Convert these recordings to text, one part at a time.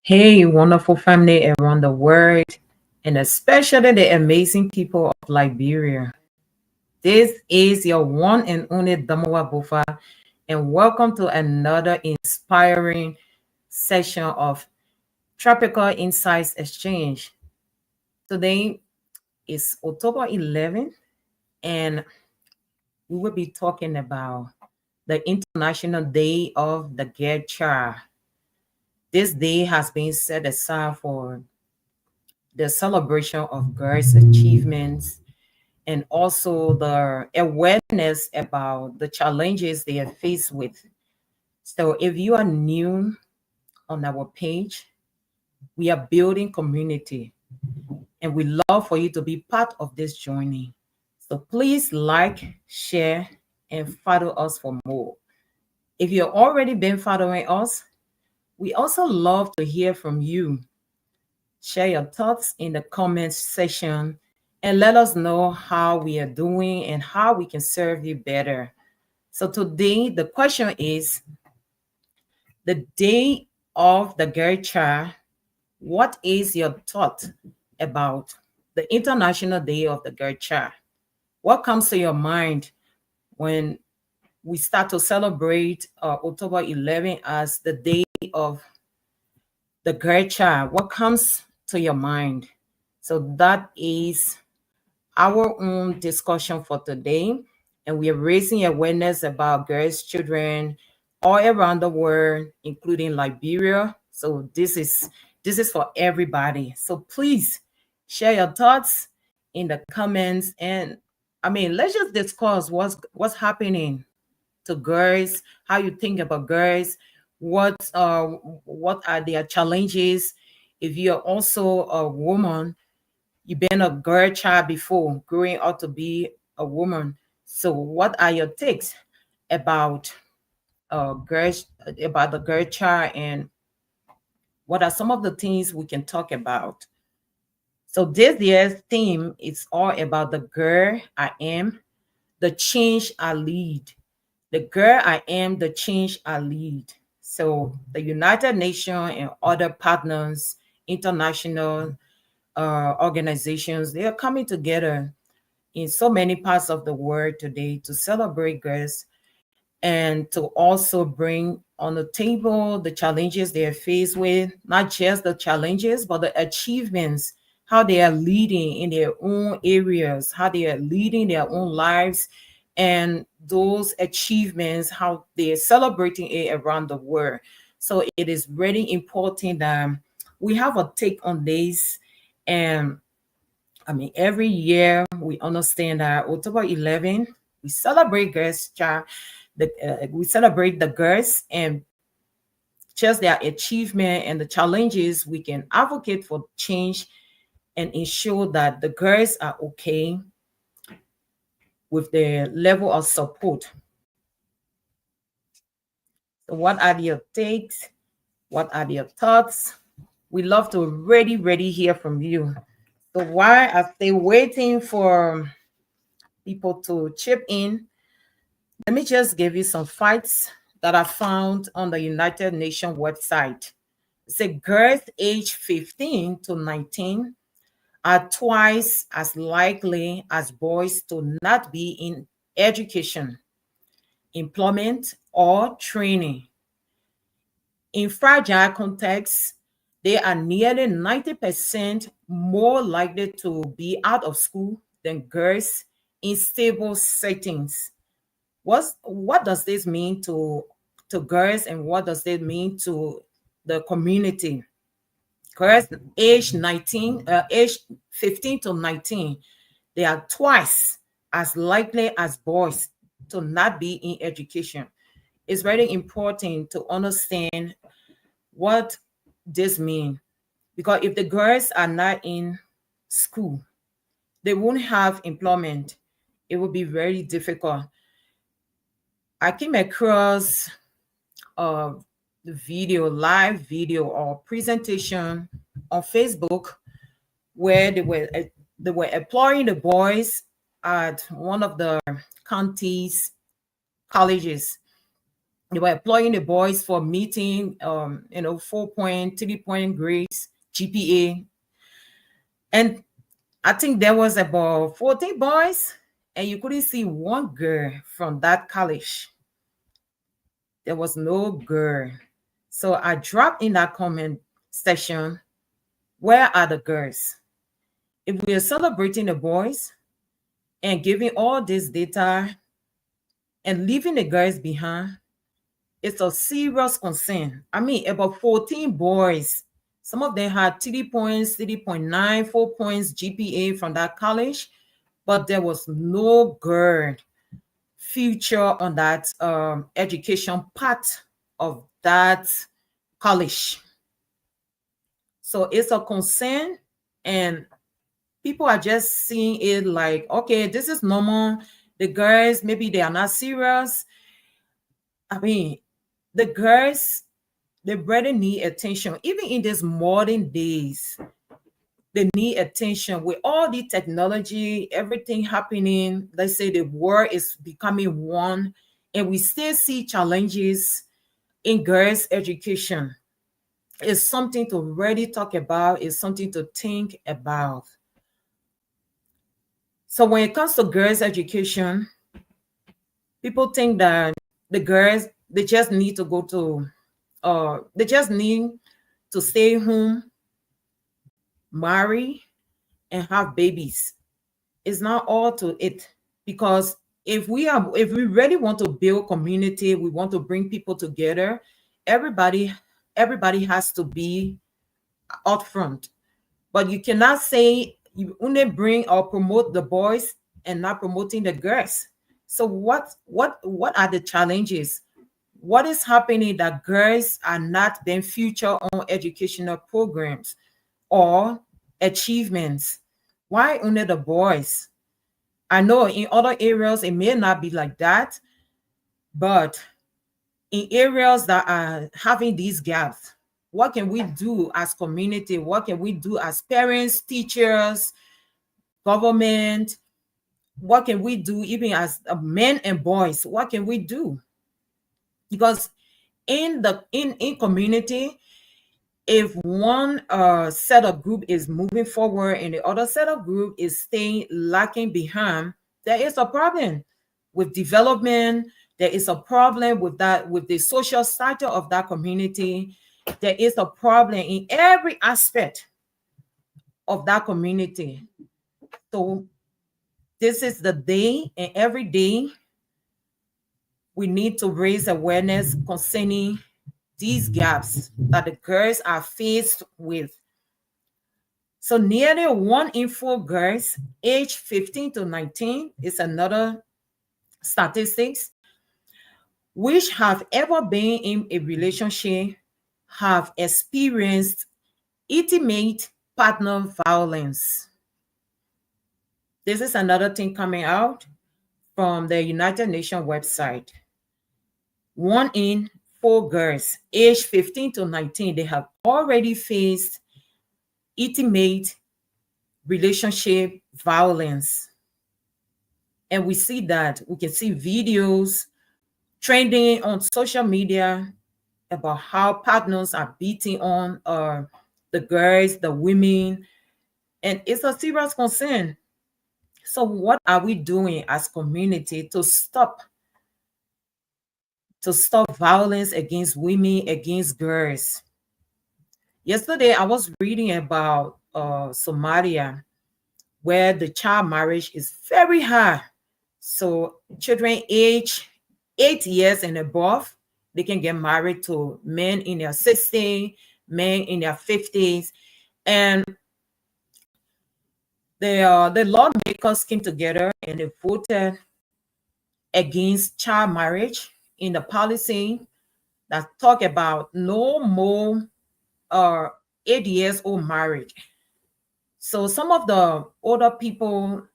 Hey, wonderful family around the world, and especially the amazing people of Liberia. This is your one and only Damowa Bufa, and welcome to another inspiring session of Tropical Insights Exchange. Today is October 11th, and we will be talking about the International Day of the Girl Child. This day has been set aside for the celebration of girls' achievements and also the awareness about the challenges they are faced with. So, if you are new on our page, we are building community and we love for you to be part of this journey. So, please like, share, and follow us for more. If you've already been following us, we also love to hear from you. Share your thoughts in the comments section and let us know how we are doing and how we can serve you better. So today the question is the day of the girl child. What is your thought about the International Day of the Girl Child? What comes to your mind when we start to celebrate October 11 as the day of the girl child? What comes to your mind? So that is our own discussion for today. And we are raising awareness about girls, children all around the world, including Liberia. So this is for everybody. So please share your thoughts in the comments. And I mean, let's just discuss what's happening to girls, how you think about girls, what are their challenges. If you're also a woman, you've been a girl child before, growing up to be a woman. So, what are your takes about girls, about the girl child, and what are some of the things we can talk about? So, this year's theme is all about the girl I am, the change I lead. The girl I am, the change I lead. So, the United Nations and other partners, international organizations, they are coming together in so many parts of the world today to celebrate girls and to also bring on the table the challenges they are faced with, not just the challenges, but the achievements, how they are leading in their own areas, how they are leading their own lives, and those achievements, how they are celebrating it around the world. So it is really important that we have a take on this. And I mean, every year we understand that October 11, we celebrate girls' child, we celebrate the girls and just their achievement and the challenges. We can advocate for change and ensure that the girls are okay with the level of support. So what are your takes? What are your thoughts? We love to really hear from you. So while I stay waiting for people to chip in, let me just give you some facts that I found on the United Nations website. It says girls age 15 to 19 are twice as likely as boys to not be in education, employment, or training. In fragile contexts, they are nearly 90% more likely to be out of school than girls in stable settings. What does this mean to girls, and what does this mean to the community? Girls age 15 to 19, they are twice as likely as boys to not be in education. It's very important to understand what this means, because if the girls are not in school, they won't have employment. It will be very difficult. I came across uh, video, live video or presentation on Facebook where they were employing the boys at one of the county's colleges, They were employing the boys for meeting, 4 point, 3 point grades, GPA. And I think there was about 14 boys, and you couldn't see one girl from that college. There was no girl. So I dropped in that comment section, where are the girls? If we are celebrating the boys and giving all this data and leaving the girls behind, it's a serious concern. I mean, about 14 boys. Some of them had 3 points, 3.9, 4 points GPA from that college, but there was no girl future on that education part of that college. So it's a concern, and people are just seeing it like, okay, this is normal. The girls, maybe they are not serious. I mean, the girls, they really need attention. Even in these modern days, they need attention with all the technology, everything happening. Let's say the world is becoming one, and we still see challenges in girls' education. It's something to really talk about, it's something to think about. So when it comes to girls' education, people think that the girls, they just need to go to they just need to stay home, marry, and have babies. It's not all to it, because if we really want to build community, we want to bring people together, everybody everybody has to be out front. But you cannot say you only bring or promote the boys and not promoting the girls. So what are the challenges? What is happening that girls are not being featured on educational programs or achievements? Why only the boys? I know in other areas it may not be like that, but in areas that are having these gaps, what can we do as community? What can we do as parents, teachers, government? What can we do even as men and boys? What can we do? Because in community, if one set of group is moving forward and the other set of group is staying lacking behind, there is a problem with development. There is a problem with that, with the social stature of that community. There is a problem in every aspect of that community. So this is the day, and every day we need to raise awareness concerning these gaps that the girls are faced with. So nearly 1 in 4 girls aged 15 to 19 is another statistics, which have ever been in a relationship have experienced intimate partner violence. This is another thing coming out from the United Nations website. 1 in 4 girls aged 15 to 19, they have already faced intimate relationship violence. And we see that, we can see videos trending on social media about how partners are beating on the girls, the women, and it's a serious concern. So what are we doing as community to stop violence against women, against girls? Yesterday I was reading about Somalia, where the child marriage is very high. So children age 8 years and above, they can get married to men in their 60s, men in their 50s. And the lawmakers came together and they voted against child marriage in the policy that talk about no more 8 years old marriage. So some of the older people,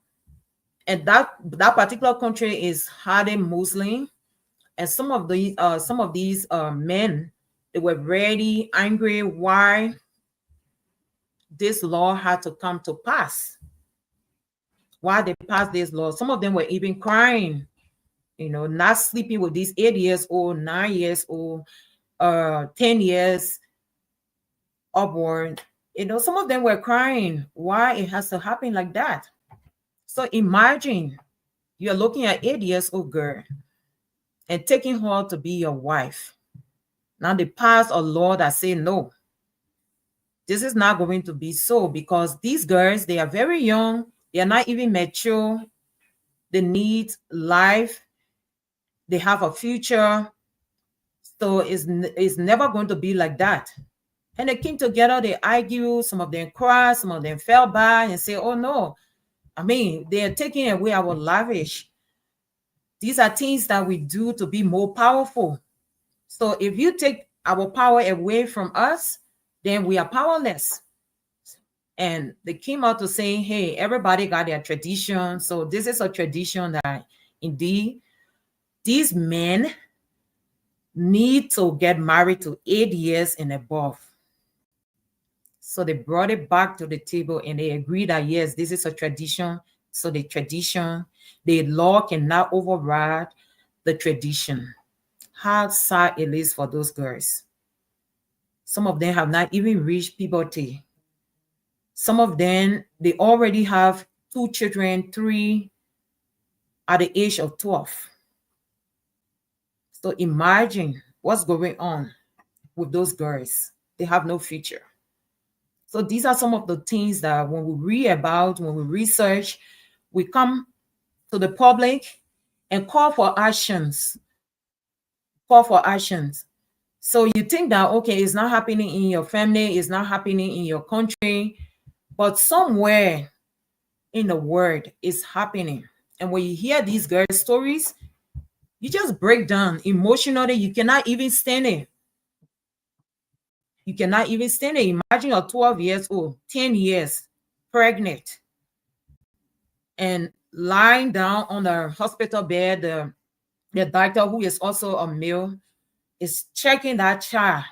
and that particular country is highly Muslim, and some of these men, they were really angry why this law had to come to pass, why they passed this law. Some of them were even crying, not sleeping with these 8 years old, 9 years old, 10 years upward. Some of them were crying why it has to happen like that. So imagine you're looking at 8 years old girl and taking her to be your wife. Now the past or law that say no, this is not going to be so, because these girls, they are very young, they are not even mature, they need life, they have a future. So it's never going to be like that. And they came together, they argue, some of them cried, some of them fell back and say, oh no, I mean, they are taking away our lavish. These are things that we do to be more powerful. So if you take our power away from us, then we are powerless. And they came out to say, hey, everybody got their tradition. So this is a tradition that indeed these men need to get married to 8 years and above. So they brought it back to the table and they agreed that yes, this is a tradition. So the law cannot override the tradition. How sad it is for those girls. Some of them have not even reached puberty. Some of them, they already have 2 children, 3 at the age of 12. So imagine what's going on with those girls. They have no future. So these are some of the things that when we read about, when we research, we come to the public and call for actions. Call for actions. So you think that, okay, it's not happening in your family, it's not happening in your country, but somewhere in the world it's happening. And when you hear these girls' stories, you just break down emotionally. You cannot even stand it. You cannot even stand it. Imagine you're 12 years old, 10 years, pregnant, and lying down on the hospital bed. The doctor, who is also a male, is checking that child,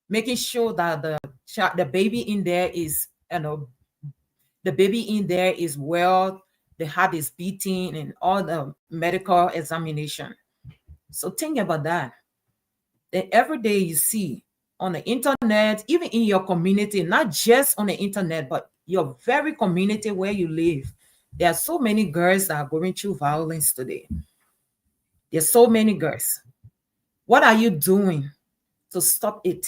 making sure that the baby in there is, the baby in there is well, the heart is beating, and all the medical examination. So think about that. Then every day you see on the internet, even in your community, not just on the internet, but your very community where you live, there are so many girls that are going through violence today. There's so many girls. What are you doing to stop it?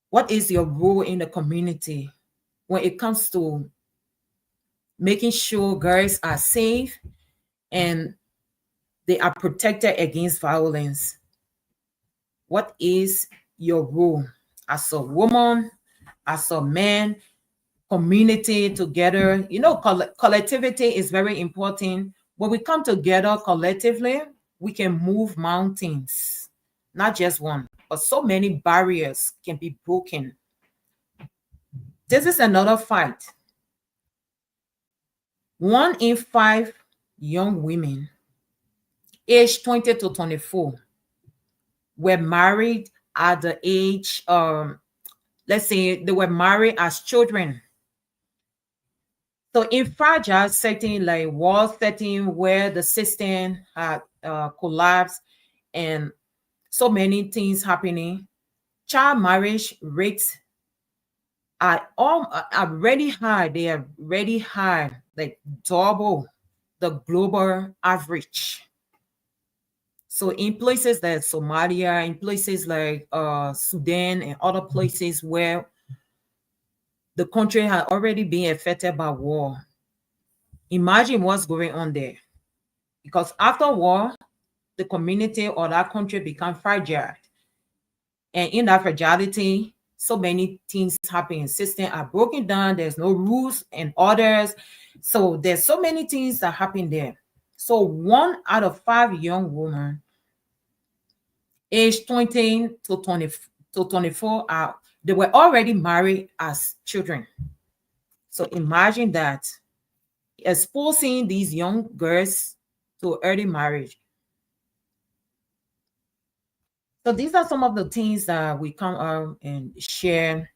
What is your role in the community when it comes to making sure girls are safe and they are protected against violence? What is your role as a woman, as a man, community together? Collectivity is very important. When we come together collectively, we can move mountains, not just one, but so many barriers can be broken. This is another fight. 1 in 5 young women aged 20 to 24 were married at the age, let's say they were married as children. So in fragile setting like war setting where the system had collapsed and so many things happening, child marriage rates are really high. They are really high, like double the global average. So in places like Somalia, in places like Sudan and other places where the country had already been affected by war, imagine what's going on there. Because after war, the community or that country become fragile. And in that fragility, so many things happen. Systems are broken down. There's no rules and orders. So there's so many things that happen there. So 1 out of 5 young women aged 20 to 24 they were already married as children. So imagine that, exposing these young girls to early marriage. So these are some of the things that we come out and share.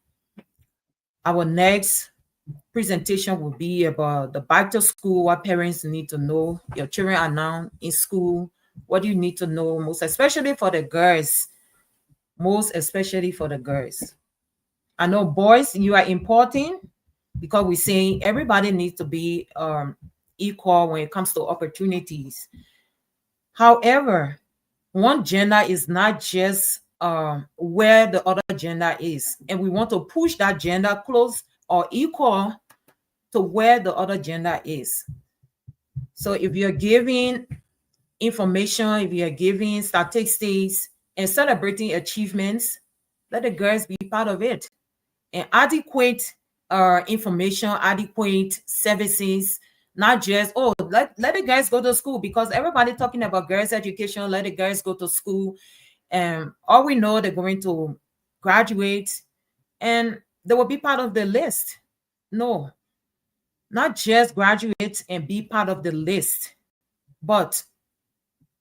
Our next presentation will be about the back to school, what parents need to know. Your children are now in school. What do you need to know, most especially for the girls? Most especially for the girls. I know boys, you are important because we're saying everybody needs to be equal when it comes to opportunities. However, one gender is not just where the other gender is, and we want to push that gender close or equal to where the other gender is. So if you're giving information, if you're giving statistics and celebrating achievements, let the girls be part of it. And adequate information, adequate services, not just, oh, let the girls go to school because everybody talking about girls' education, let the girls go to school. And all we know they're going to graduate and they will be part of the list. No, not just graduate and be part of the list, but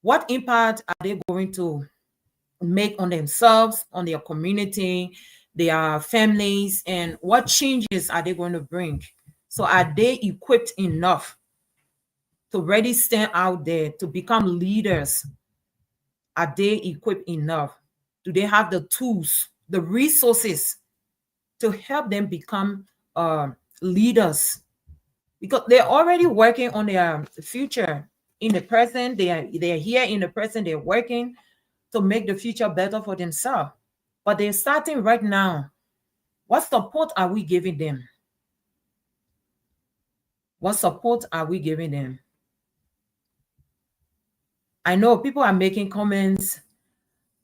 what impact are they going to make on themselves, on their community, their families, and what changes are they going to bring? So are they equipped enough to really stand out there to become leaders? Are they equipped enough? Do they have the tools, the resources to help them become leaders? Because they're already working on their future in the present. They are here in the present. They're working to make the future better for themselves. But they're starting right now. What support are we giving them? What support are we giving them? I know people are making comments.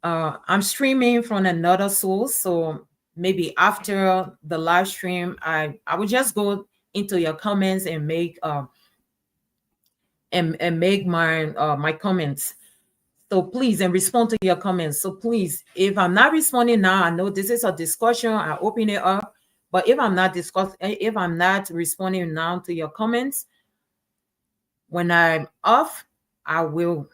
I'm streaming from another source, so maybe after the live stream, I would just go into your comments and make and make my comments. So please, and respond to your comments. So please, if I'm not responding now, I know this is a discussion. I open it up, but if if I'm not responding now to your comments, when I'm off, I will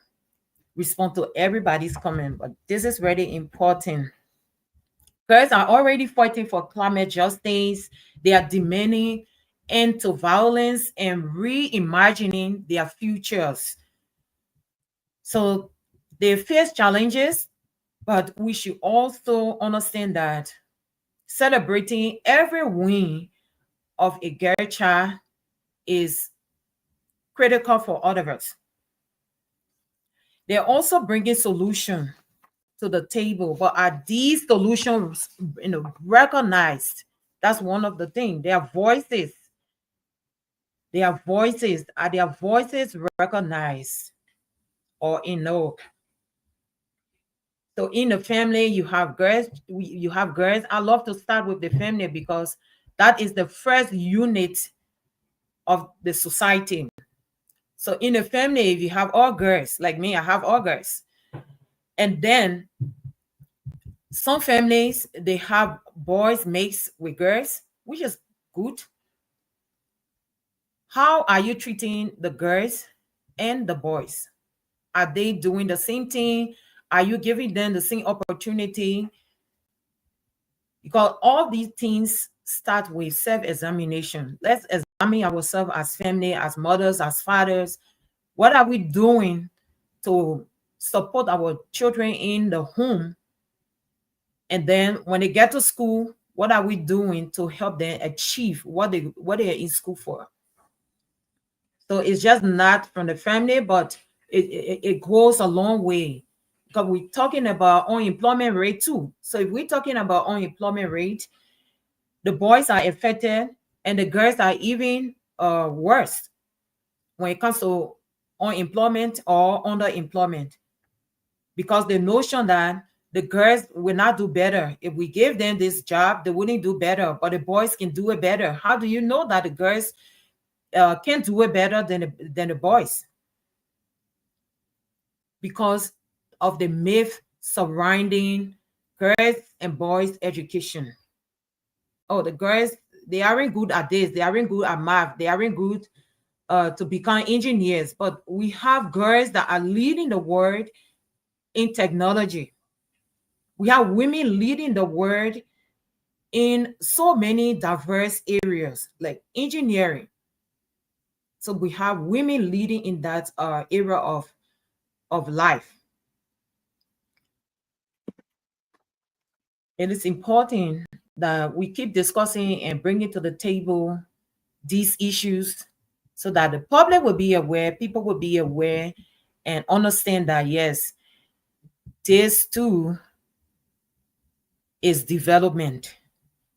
respond to everybody's comment. But this is really important. Girls are already fighting for climate justice. They are demanding end to violence and reimagining their futures. So they face challenges, but we should also understand that celebrating every win of a girl child is critical for all of us. They're also bringing solutions to the table, but are these solutions, recognized? That's one of the things. Their voices, are their voices recognized or ignored? So in the family, you have girls. You have girls. I love to start with the family because that is the first unit of the society. So in a family, if you have all girls, like me, I have all girls, and then some families they have boys mixed with girls, which is good. How are you treating the girls and the boys? Are they doing the same thing? Are you giving them the same opportunity? Because all these things start with self-examination. Let's examine ourselves as family, as mothers, as fathers. What are we doing to support our children in the home? And then when they get to school, what are we doing to help them achieve what they are in school for? So it's just not from the family, but it goes a long way because we're talking about unemployment rate too. So if we're talking about unemployment rate, the boys are affected and the girls are even worse when it comes to unemployment or underemployment, because the notion that the girls will not do better if we give them this job, they wouldn't do better, but the boys can do it better. How do you know that the girls can do it better than the boys? Because of the myth surrounding girls and boys education. Oh, the girls, they aren't good at this, they aren't good at math, they aren't good to become engineers, but we have girls that are leading the world in technology. We have women leading the world in so many diverse areas like engineering. So we have women leading in that area of life. It is important that we keep discussing and bringing to the table these issues so that the public will be aware, people will be aware, and understand that yes, this too is development.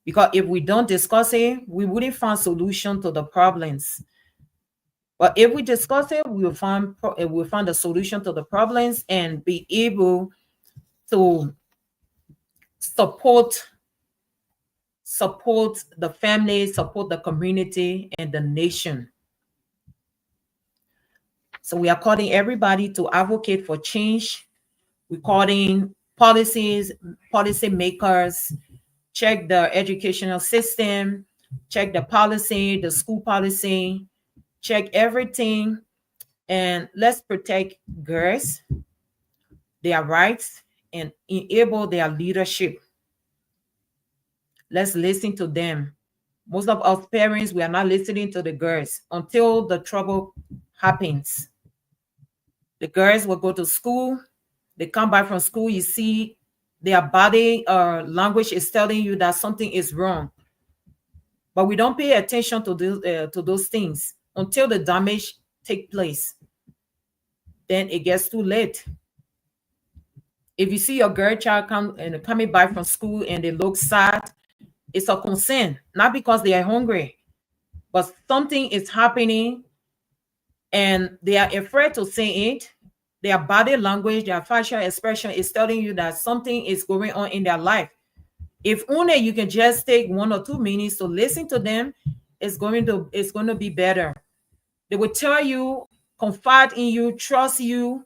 Because if we don't discuss it, we wouldn't find solution to the problems. But if we discuss it, we'll find a solution to the problems and be able to support the family, support the community and the nation. So we are calling everybody to advocate for change. We're calling policy makers, check the educational system, check the policy, the school policy, check everything, and let's protect girls, their rights, and enable their leadership. Let's listen to them. Most of us parents, we are not listening to the girls until the trouble happens. The girls will go to school. They come back from school. You see their body language is telling you that something is wrong. But we don't pay attention to those things until the damage take place. Then it gets too late. If you see your girl child coming back from school and they look sad, it's a concern, not because they are hungry, but something is happening and they are afraid to say it. Their body language, their facial expression is telling you that something is going on in their life. If only you can just take 1 or 2 minutes to listen to them, it's going to be better. They will tell you, confide in you, trust you,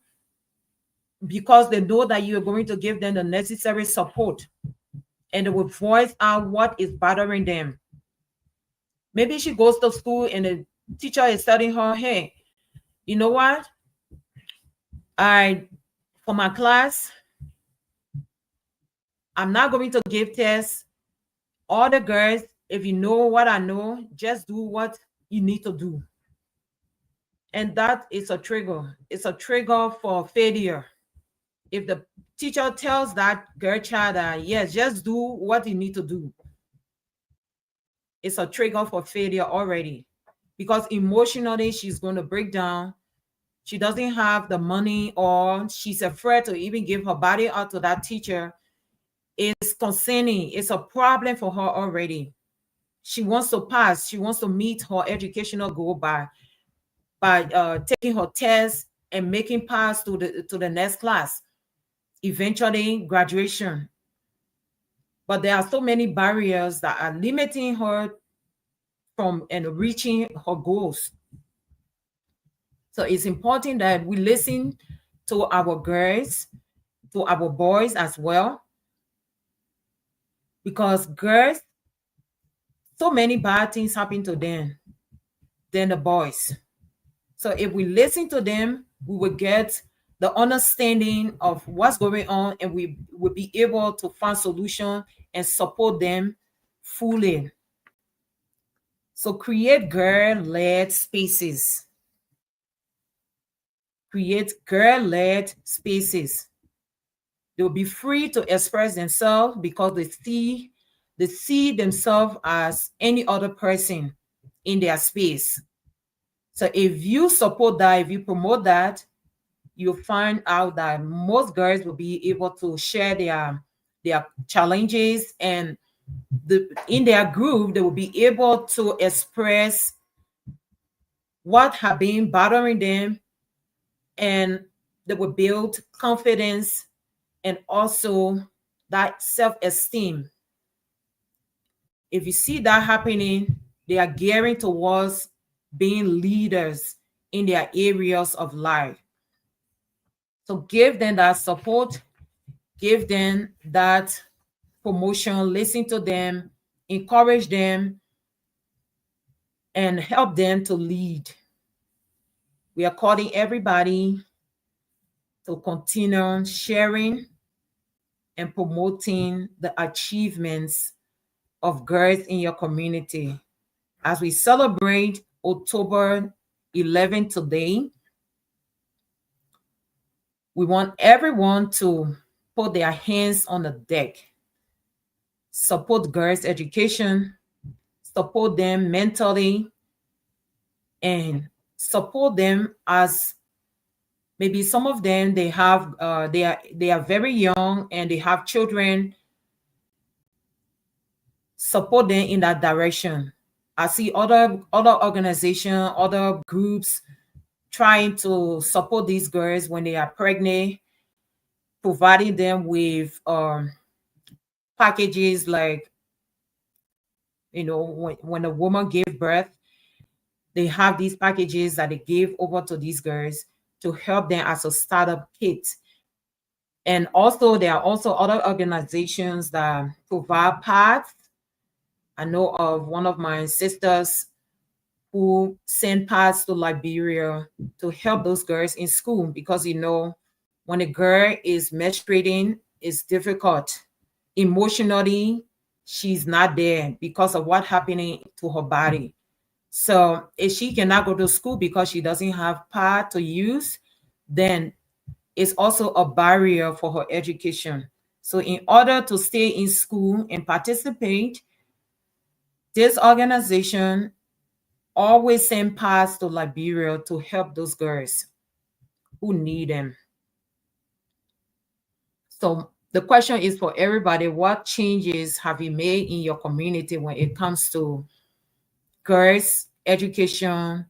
because they know that you are going to give them the necessary support, and they will voice out what is bothering them. Maybe she goes to school and the teacher is telling her, hey, you know what? For my class, I'm not going to give tests. All the girls, if you know what I know, just do what you need to do. And that is a trigger. It's a trigger for failure. If the teacher tells that girl child that, yes, just do what you need to do, it's a trigger for failure already. Because emotionally, she's going to break down. She doesn't have the money, or she's afraid to even give her body out to that teacher. It's concerning. It's a problem for her already. She wants to pass. She wants to meet her educational goal by taking her test and making pass to the next class, eventually graduation. But there are so many barriers that are limiting her from and reaching her goals. So it's important that we listen to our girls, to our boys as well, because girls, so many bad things happen to them than the boys. So if we listen to them, we will get the understanding of what's going on, and we will be able to find solution and support them fully. So create girl-led spaces. Create girl-led spaces. They will be free to express themselves because they see themselves as any other person in their space. So if you support that, if you promote that, you'll find out that most girls will be able to share their challenges, and in their group, they will be able to express what have been bothering them, and they will build confidence and also that self-esteem. If you see that happening, they are gearing towards being leaders in their areas of life. So give them that support, give them that promotion, listen to them, encourage them, and help them to lead. We are calling everybody to continue sharing and promoting the achievements of girls in your community. As we celebrate October 11th today, we want everyone to put their hands on the deck, support girls' education, support them mentally, and support them as maybe some of them they are very young and they have children. Support them in that direction. I see other organizations, other groups trying to support these girls when they are pregnant, providing them with packages like, when a woman gave birth, they have these packages that they give over to these girls to help them as a startup kit. And also, there are also other organizations that provide pads. I know of one of my sisters who send pads to Liberia to help those girls in school because, when a girl is menstruating, it's difficult. Emotionally, she's not there because of what's happening to her body. So if she cannot go to school because she doesn't have pad to use, then it's also a barrier for her education. So in order to stay in school and participate, this organization always send pads to Liberia to help those girls who need them. So the question is for everybody, what changes have you made in your community when it comes to girls' education,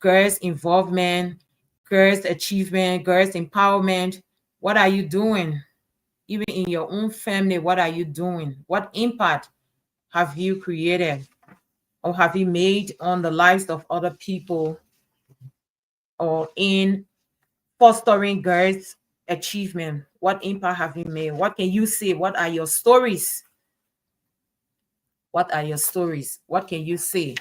girls' involvement, girls' achievement, girls' empowerment? What are you doing? Even in your own family, what are you doing? What impact have you created or have you made on the lives of other people or in fostering girls' achievement? What impact have you made? What can you say? What are your stories? What are your stories? What can you say?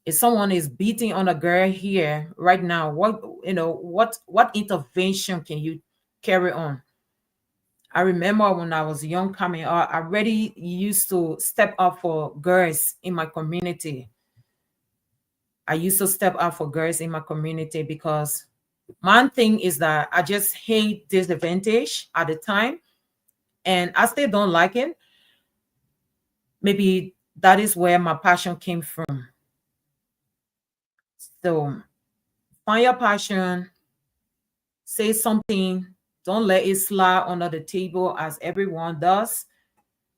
If someone is beating on a girl here right now, what intervention can you carry on? I remember when I was young coming up, I already used to step up for girls in my community. I used to step up for girls in my community because one thing is that I just hate disadvantage at the time, and I still don't like it. Maybe that is where my passion came from. So find your passion, say something, don't let it slide under the table as everyone does.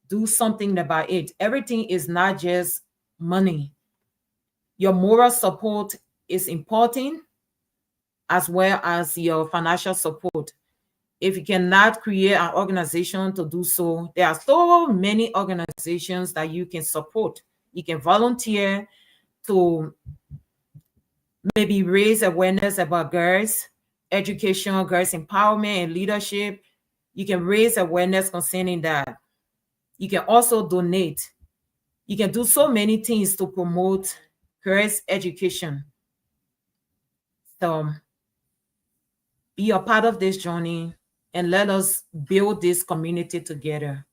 Do something about it. Everything is not just money. Your moral support is important as well as your financial support. If you cannot create an organization to do so, there are so many organizations that you can support. You can volunteer to maybe raise awareness about girls, education, girls empowerment and leadership. You can raise awareness concerning that. You can also donate. You can do so many things to promote girls' education. So be a part of this journey and let us build this community together.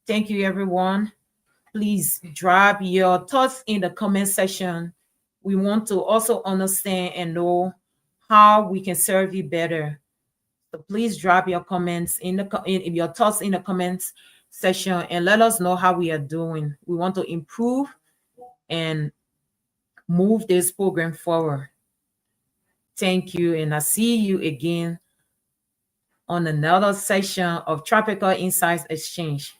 Thank you, everyone. Please drop your thoughts in the comment section. We want to also understand and know how we can serve you better. So please drop your comments in your thoughts in the comments section and let us know how we are doing. We want to improve and move this program forward. Thank you, and I see you again on another session of Tropical Insights Exchange.